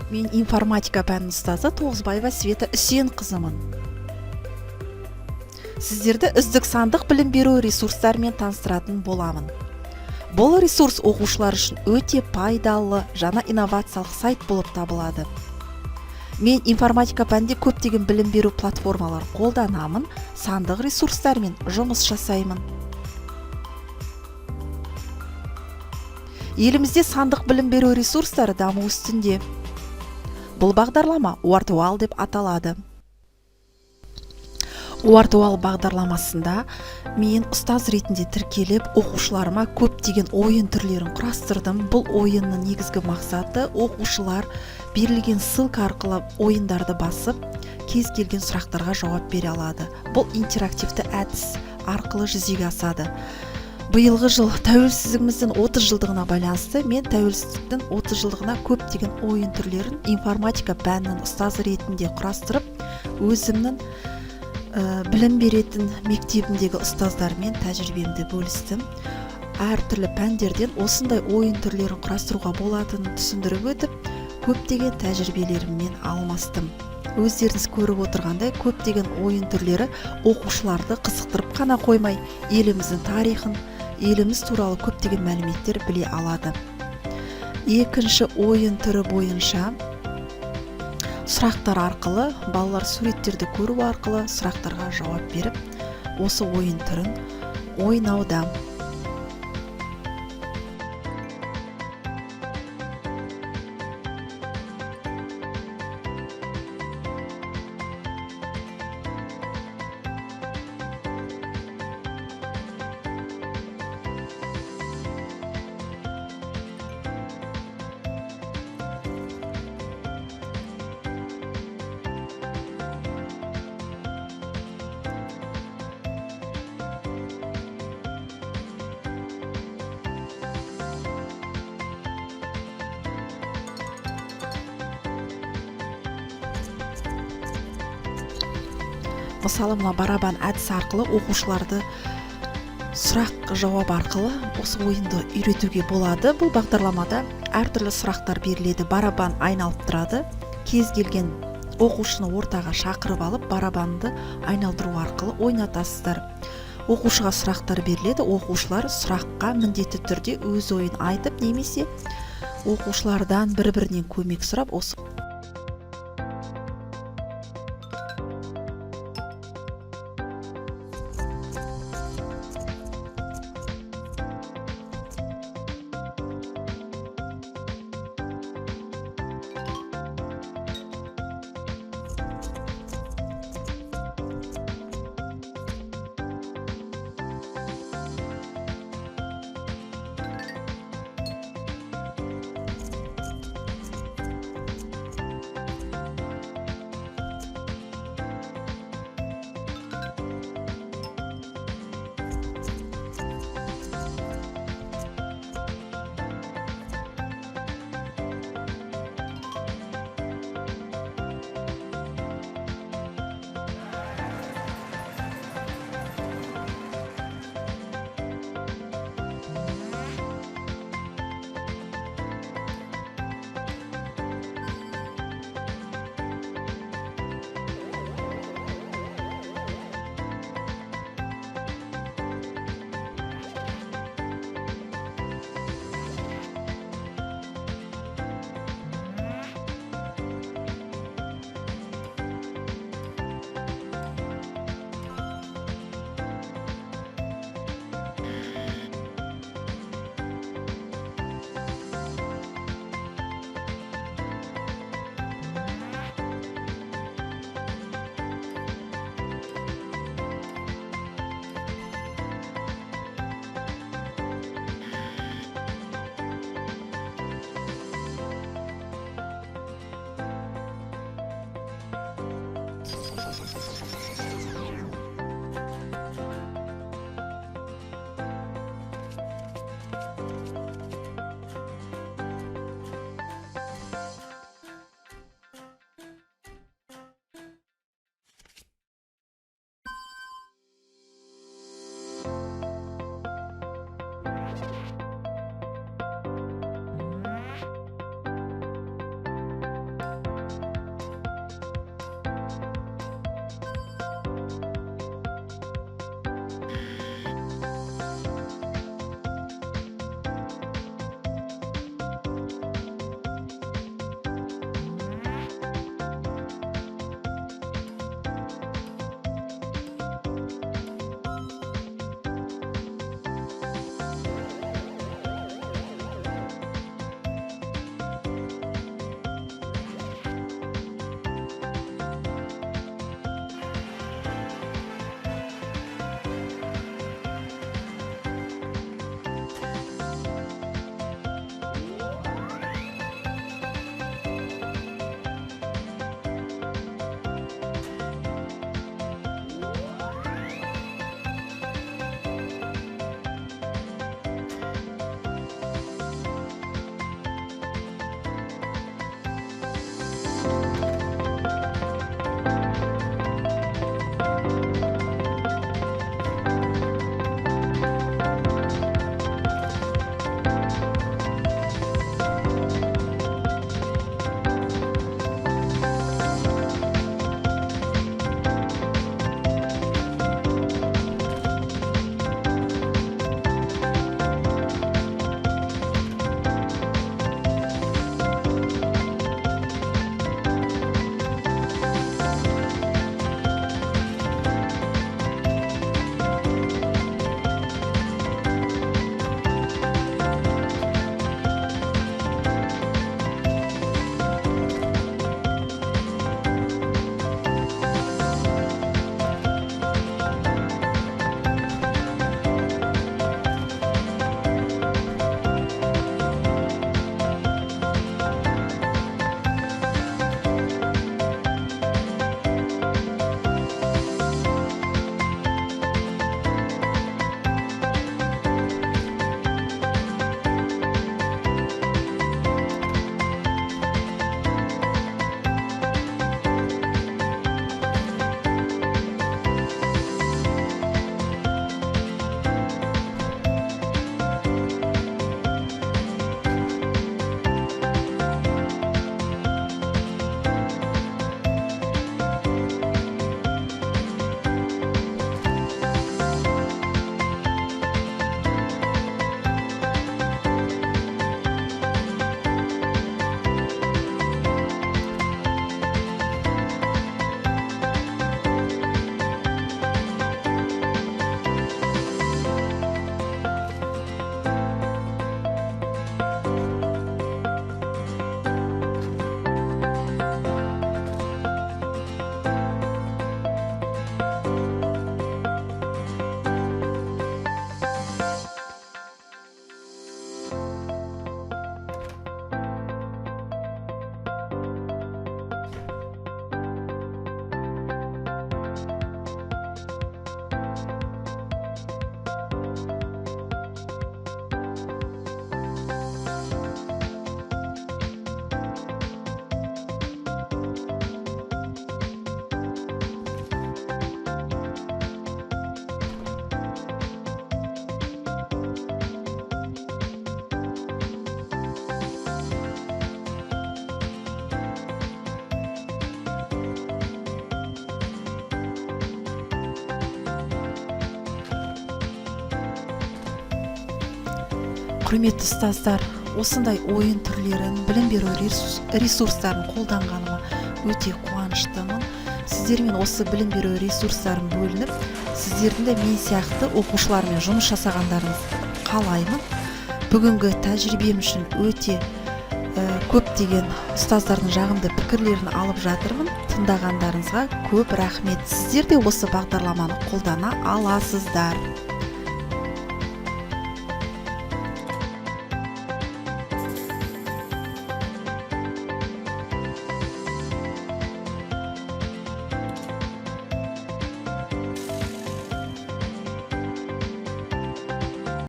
Мен информатика пәнінің ұстазы Тоғызбаева Света Үсенқызымын. Сіздерді үздік сандық білім беру ресурстарымен таныстыратын боламын. Бұл ресурс оқушылар үшін өте пайдалы жаңа инновациялық сайт болып табылады. Мен информатика пәнінде көптеген білім беру платформалар қолданамын, сандық ресурстармен жұмыс жасаймын. Елімізде сандық білім беру ресурстары даму үстінде. Бұл бағдарлама Wordwall деп аталады. Wordwall бағдарламасында мен ұстаз ретінде тіркеліп, оқушыларыма көптеген ойын түрлерін құрастырдым. Бұл ойынның негізгі мақсаты оқушылар берілген ссылка арқылы ойындарды басып, кез келген сұрақтарға жауап бере алады. Бұл интерактивті әдіс арқылы жүзеге асады. Биылғы жыл тәуелсіздігіміздің 30 жылдығына байланысты мен тәуелсіздіктің 30 жылдығына көптеген ойын түрлерін информатика пәнінің ұстазы ретінде құрастырып, өзімнің білім беретін мектебімдегі ұстаздармен тәжірибемді бөлістім. Әртүрлі пәндерден осындай ойын түрлерін құрастыруға болатынын түсіндіріп өтіп, көптеген тәжірибелеріммен алмастым. Өздеріңіз көріп отырғандай, көптеген ойын түрлері оқушыларды қызықтырып қана қоймай, еліміздің тарихын, еліміз туралы көптеген мәліметтер біле алады. Екінші ойын түрі бойынша сұрақтар арқылы, балалар суреттерді көру арқылы сұрақтарға жауап беріп, осы ойын түрін ойнауда. Мысалы, мына барабан әдісі арқылы оқушыларды сұрақ жауап арқылы осы ойынды үйретуге болады. Бұл бағдарламада әртүрлі сұрақтар беріледі. Барабан айналып тұрады. Кез келген оқушыны ортаға шақырып алып, барабанды айналдыру арқылы ойнатасыздар. Оқушыға сұрақтар беріледі. Оқушылар сұраққа міндетті түрде өз ойын айтып, немесе оқушылардан бір-бірінен көмек сұрап, осы Құрметті ұстаздар, осындай ойын түрлерін, білім беру ресурстарын қолданғаныма өте қуаныштымын. Сіздермен осы білім беру ресурстарын бөлініп, сіздердің де мен сияқты оқушылармен жұмыс жасағандарыңызды қалаймын. Бүгінгі тәжірибем үшін өте көптеген ұстаздардың жағымды пікірлерін алып жатырмын. Тыңдағандарыңызға көп рахмет. Сіздер де осы бағдарламаны қолдана аласыздар.